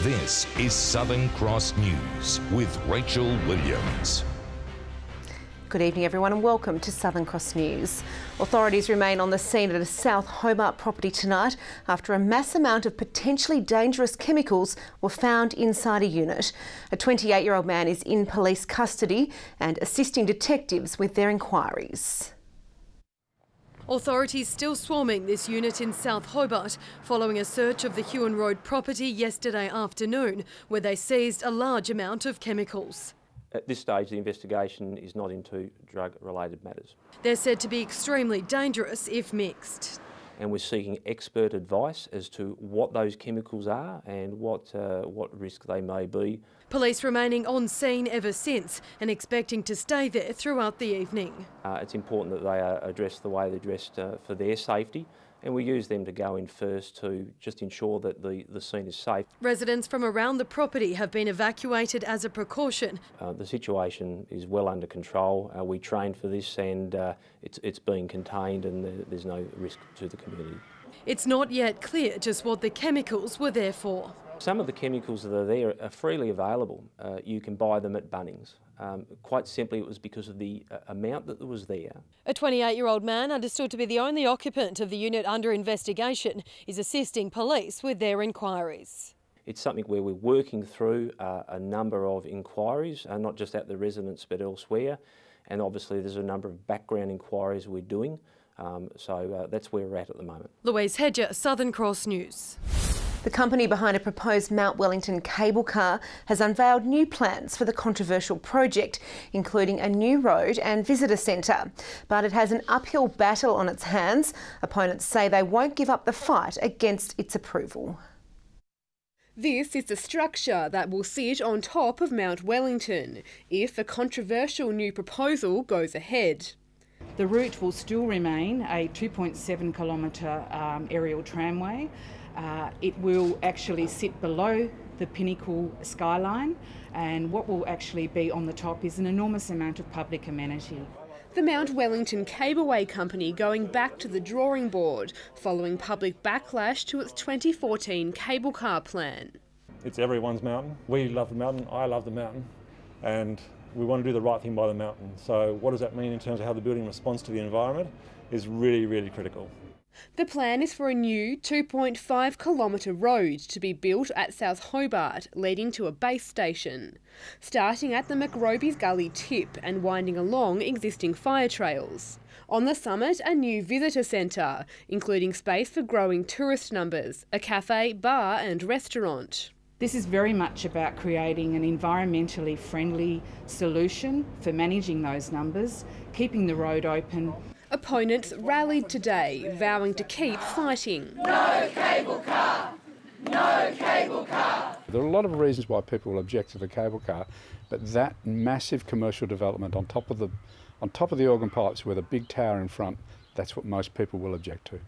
This is Southern Cross News with Rachel Williams. Good evening everyone and welcome to Southern Cross News. Authorities remain on the scene at a South Hobart property tonight after a mass amount of potentially dangerous chemicals were found inside a unit. A 28-year-old man is in police custody and assisting detectives with their inquiries. Authorities still swarming this unit in South Hobart following a search of the Hewen Road property yesterday afternoon, where they seized a large amount of chemicals. At this stage, the investigation is not into drug-related matters. They're said to be extremely dangerous if mixed. And we're seeking expert advice as to what those chemicals are and what risk they may be. Police remaining on scene ever since and expecting to stay there throughout the evening. It's important that they are addressed the way they're dressed for their safety, and we use them to go in first to just ensure that the scene is safe. Residents from around the property have been evacuated as a precaution. The situation is well under control. We trained for this and it's being contained, and there's no risk to the community. It's not yet clear just what the chemicals were there for. Some of the chemicals that are there are freely available. You can buy them at Bunnings. Quite simply, it was because of the amount that was there. A 28-year-old man, understood to be the only occupant of the unit under investigation, is assisting police with their inquiries. It's something where we're working through a number of inquiries, not just at the residence but elsewhere, and obviously there's a number of background inquiries we're doing, so that's where we're at the moment. Louise Hedger, Southern Cross News. The company behind a proposed Mount Wellington cable car has unveiled new plans for the controversial project, including a new road and visitor centre. But it has an uphill battle on its hands. Opponents say they won't give up the fight against its approval. This is the structure that will sit on top of Mount Wellington if a controversial new proposal goes ahead. The route will still remain a 2.7 kilometre aerial tramway. It will actually sit below the Pinnacle skyline, and what will actually be on the top is an enormous amount of public amenity. The Mount Wellington Cableway Company going back to the drawing board following public backlash to its 2014 cable car plan. It's everyone's mountain. We love the mountain, I love the mountain, and we want to do the right thing by the mountain. So what does that mean in terms of how the building responds to the environment is really, really critical. The plan is for a new 2.5 kilometre road to be built at South Hobart, leading to a base station, starting at the McRoby's Gully tip and winding along existing fire trails. On the summit, a new visitor centre, including space for growing tourist numbers, a cafe, bar and restaurant. This is very much about creating an environmentally friendly solution for managing those numbers, keeping the road open. Opponents rallied today, vowing to keep fighting. No cable car! No cable car! There are a lot of reasons why people will object to the cable car, but that massive commercial development on top of the organ pipes with a big tower in front, that's what most people will object to.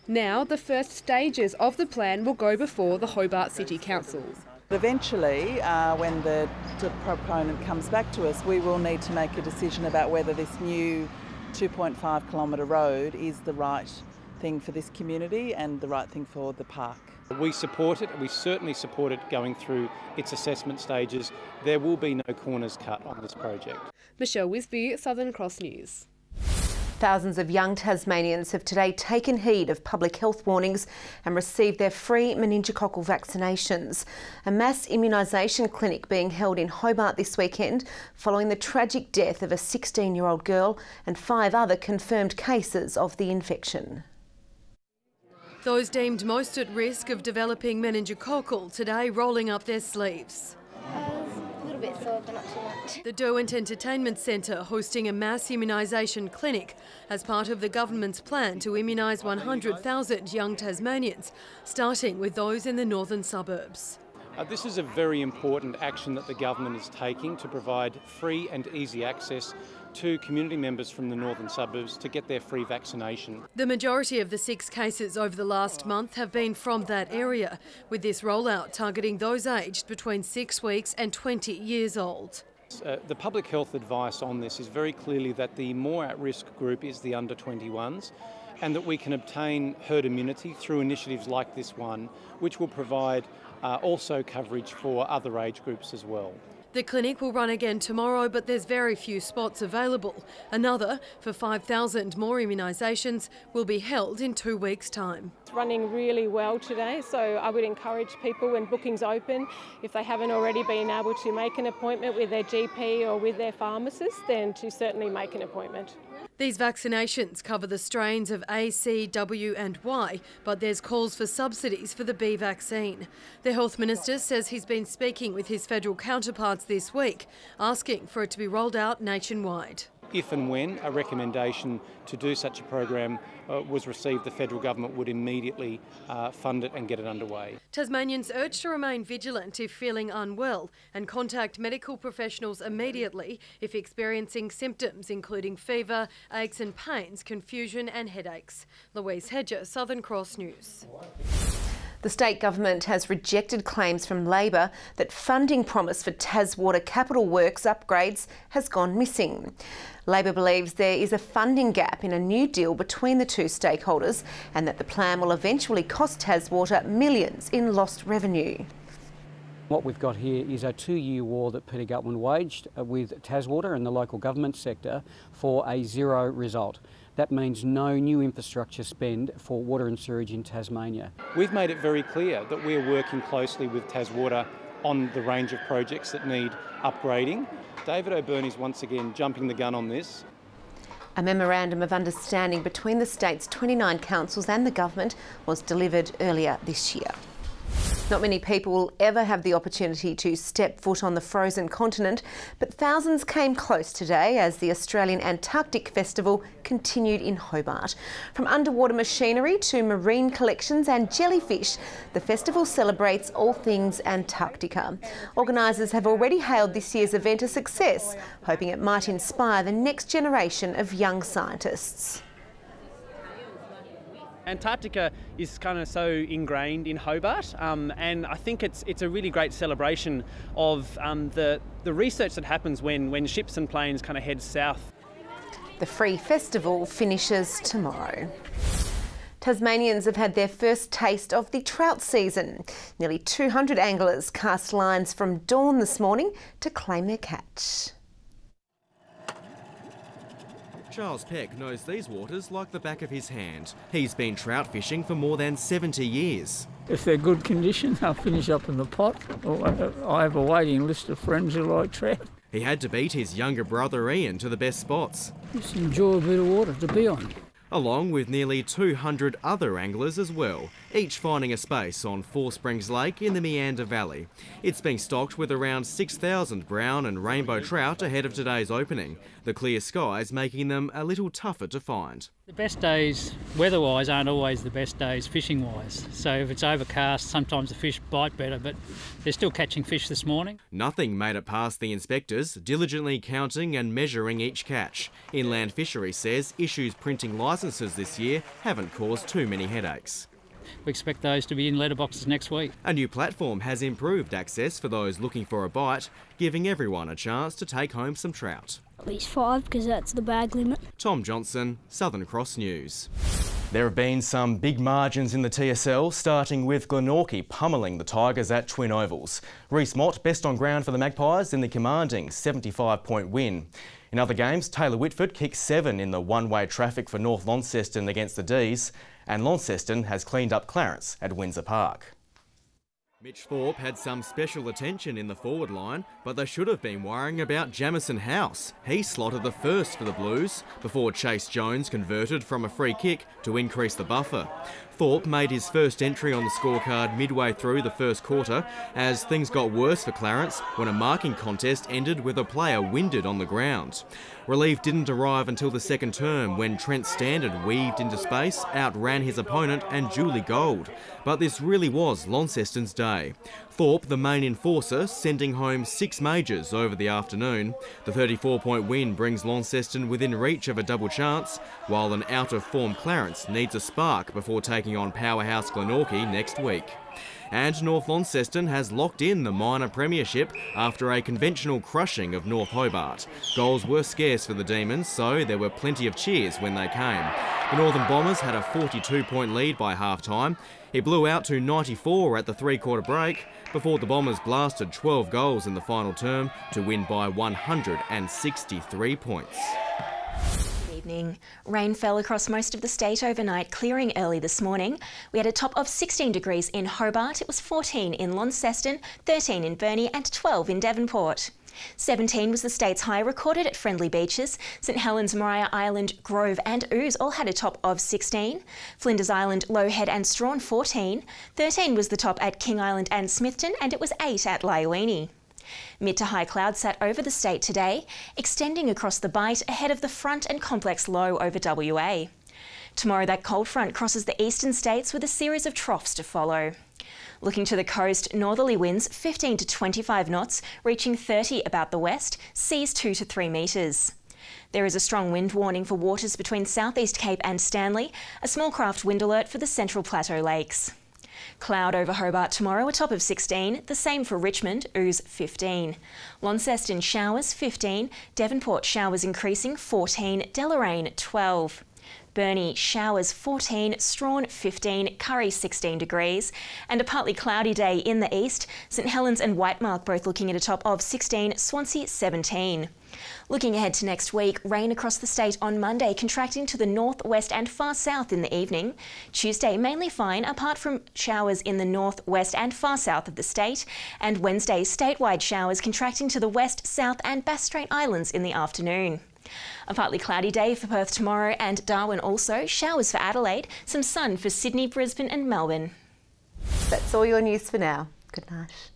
Now the first stages of the plan will go before the Hobart City Council. Eventually, when the proponent comes back to us, we will need to make a decision about whether this new 2.5 kilometre road is the right thing for this community and the right thing for the park. We support it, and we certainly support it going through its assessment stages. There will be no corners cut on this project. Michelle Wisby, Southern Cross News. Thousands of young Tasmanians have today taken heed of public health warnings and received their free meningococcal vaccinations. A mass immunisation clinic being held in Hobart this weekend following the tragic death of a 16-year-old girl and 5 other confirmed cases of the infection. Those deemed most at risk of developing meningococcal today rolling up their sleeves. Bit sore, but not too much. The Derwent Entertainment Centre hosting a mass immunisation clinic as part of the government's plan to immunise 100,000 young Tasmanians, starting with those in the northern suburbs. This is a very important action that the government is taking to provide free and easy access to community members from the northern suburbs to get their free vaccination. The majority of the 6 cases over the last month have been from that area, with this rollout targeting those aged between 6 weeks and 20 years old. The public health advice on this is very clearly that the more at-risk group is the under 21s, and that we can obtain herd immunity through initiatives like this one, which will provide also coverage for other age groups as well. The clinic will run again tomorrow, but there's very few spots available. Another, for 5,000 more immunisations, will be held in 2 weeks' time. It's running really well today, so I would encourage people when bookings open, if they haven't already been able to make an appointment with their GP or with their pharmacist, then to certainly make an appointment. These vaccinations cover the strains of A, C, W and Y, but there's calls for subsidies for the B vaccine. The Health Minister says he's been speaking with his federal counterparts this week, asking for it to be rolled out nationwide. If and when a recommendation to do such a program was received, the federal government would immediately fund it and get it underway. Tasmanians urged to remain vigilant if feeling unwell and contact medical professionals immediately if experiencing symptoms including fever, aches and pains, confusion and headaches. Louise Hedger, Southern Cross News. The state government has rejected claims from Labor that funding promised for Taswater capital works upgrades has gone missing. Labor believes there is a funding gap in a new deal between the two stakeholders and that the plan will eventually cost Taswater millions in lost revenue. What we've got here is a 2-year war that Peter Gutman waged with Taswater and the local government sector for a zero result. That means no new infrastructure spend for water and sewerage in Tasmania. We've made it very clear that we're working closely with Taswater on the range of projects that need upgrading. David O'Byrne's once again jumping the gun on this. A memorandum of understanding between the state's 29 councils and the government was delivered earlier this year. Not many people will ever have the opportunity to step foot on the frozen continent, but thousands came close today as the Australian Antarctic Festival continued in Hobart. From underwater machinery to marine collections and jellyfish, the festival celebrates all things Antarctica. Organisers have already hailed this year's event a success, hoping it might inspire the next generation of young scientists. Antarctica is kind of so ingrained in Hobart, and I think it's a really great celebration of the research that happens when ships and planes kind of head south. The free festival finishes tomorrow. Tasmanians have had their first taste of the trout season. Nearly 200 anglers cast lines from dawn this morning to claim their catch. Charles Peck knows these waters like the back of his hand. He's been trout fishing for more than 70 years. If they're good condition, they'll finish up in the pot. I have a waiting list of friends who like trout. He had to beat his younger brother Ian to the best spots. Just enjoy a bit of water to be on. Along with nearly 200 other anglers as well, each finding a space on Four Springs Lake in the Meander Valley. It's being stocked with around 6,000 brown and rainbow trout ahead of today's opening, the clear skies making them a little tougher to find. The best days, weather-wise, aren't always the best days fishing-wise. So if it's overcast, sometimes the fish bite better, but they're still catching fish this morning. Nothing made it past the inspectors, diligently counting and measuring each catch. Inland Fisheries says issues printing licences this year haven't caused too many headaches. We expect those to be in letterboxes next week. A new platform has improved access for those looking for a bite, giving everyone a chance to take home some trout. At least 5, because that's the bag limit. Tom Johnson, Southern Cross News. There have been some big margins in the TSL, starting with Glenorchy pummelling the Tigers at Twin Ovals. Reece Mott best on ground for the Magpies in the commanding 75-point win. In other games, Taylor Whitford kicked 7 in the one-way traffic for North Launceston against the D's, and Launceston has cleaned up Clarence at Windsor Park. Mitch Thorpe had some special attention in the forward line, but they should have been worrying about Jamison House. He slotted the first for the Blues before Chase Jones converted from a free kick to increase the buffer. Thorpe made his first entry on the scorecard midway through the first quarter as things got worse for Clarence when a marking contest ended with a player winded on the ground. Relief didn't arrive until the second term when Trent Standard weaved into space, outran his opponent and Julie Gold. But this really was Launceston's day. Thorpe, the main enforcer, sending home 6 majors over the afternoon. The 34-point win brings Launceston within reach of a double chance, while an out-of-form Clarence needs a spark before taking on powerhouse Glenorchy next week. And North Launceston has locked in the minor premiership after a conventional crushing of North Hobart. Goals were scarce for the Demons, so there were plenty of cheers when they came. The Northern Bombers had a 42-point lead by half-time. It blew out to 94 at the three-quarter break before the Bombers blasted 12 goals in the final term to win by 163 points. Evening. Rain fell across most of the state overnight, clearing early this morning. We had a top of 16 degrees in Hobart, it was 14 in Launceston, 13 in Burnie and 12 in Devonport. 17 was the state's high recorded at Friendly Beaches. St Helens, Maria Island, Grove and Ooze all had a top of 16. Flinders Island, Lowhead and Strawn 14. 13 was the top at King Island and Smithton, and it was 8 at Lyowini. Mid to high clouds sat over the state today, extending across the Bight ahead of the front and complex low over WA. Tomorrow that cold front crosses the eastern states with a series of troughs to follow. Looking to the coast, northerly winds 15 to 25 knots, reaching 30 about the west, seas 2 to 3 metres. There is a strong wind warning for waters between Southeast Cape and Stanley, a small craft wind alert for the Central Plateau Lakes. Cloud over Hobart tomorrow, a top of 16, the same for Richmond, Ooze 15. Launceston showers 15, Devonport showers increasing 14, Deloraine 12. Burnie showers 14, Strawn 15, Curry 16 degrees, and a partly cloudy day in the east. St Helens and Whitemark both looking at a top of 16, Swansea 17. Looking ahead to next week, rain across the state on Monday, contracting to the north, west and far south in the evening. Tuesday mainly fine, apart from showers in the north, west and far south of the state. And Wednesday, statewide showers contracting to the west, south and Bass Strait Islands in the afternoon. A partly cloudy day for Perth tomorrow and Darwin also, showers for Adelaide, some sun for Sydney, Brisbane and Melbourne. That's all your news for now. Good night.